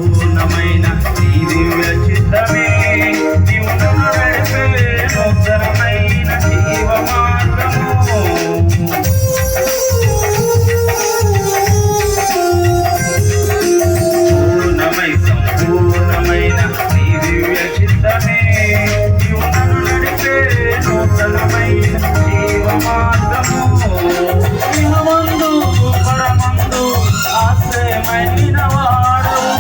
సంపూర్ణమైన నీ దివ్య చిత్తమే నీవు నన్ను నడిపే నూతనమైన జీవ మార్గము సంపూర్ణమైన నీ దివ్య చిత్తమే నీవు నన్ను నడిపే నూతనమైన జీవ మార్గము ఇహమందు పరమందు ఆశ్రయమైన వాడవు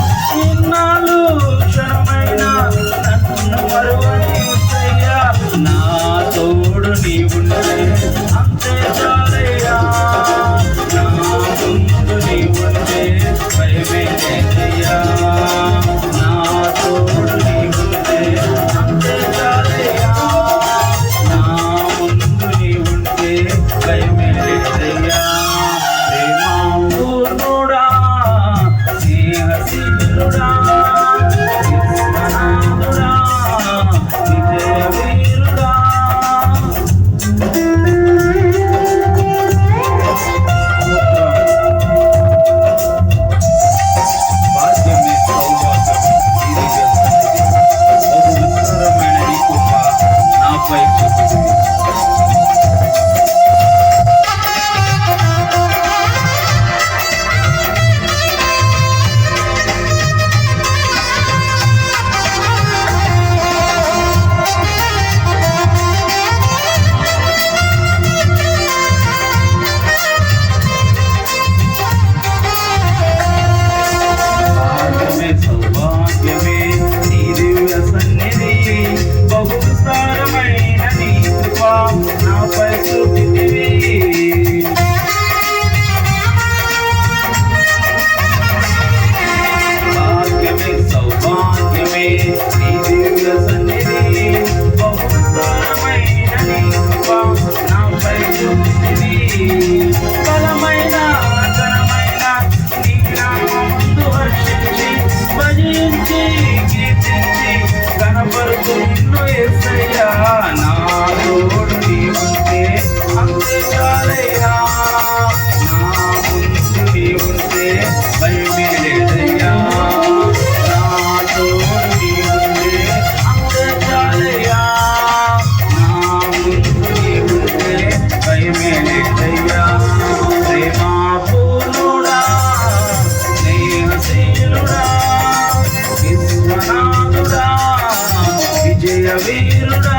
ఇన్నాళ్ళు క్షణమైన నన్ను మరువని యేసయ్యా నా తోడు నీవుండే అంతే చాలయ్యా నా ముందు నీవుండే భయమే లేదయ్యా నా తోడు నీవుండే అంతే చాలయ్యా నా ముందు నీవుండే భయమే లేదయ్యా ప్రేమ పూర్ణుడా స్నేహశీలుడా విశ్వనాథుడా విజయ వీరుడా భాగ్యమే సౌభాగ్యం ఇది బహు విస్తారమైన నీ కృప నాపై చూపింది సౌభాగ్యమే నీ దివ్య సన్నిధి బహు విస్తారమైన నీ కృప నాపై చూపితివి భాగ్యమే సౌభాగ్యమే నీ దివ్య సన్నిధి బహు విస్తారమైన నీ కృప నాపై చూపితివి బలమైన ఘనమైన నీ నామముందు హర్షించి భజించి కీర్తించి కనపరుతూ నిన్ను యేసయ్యా నా తోడు నీవుంటే అంతే చాలయ్యా నా ముందు నీవుంటే భయమే లేదయ్యా నా తోడు నీవుంటే అంతే చాలయ్యా నా ముందు నీవుంటే భయమే లేదయ్యా ప్రేమ పూర్ణుడా స్నేహశీలుడా విశ్వనాథుడా విజయ వీరుడా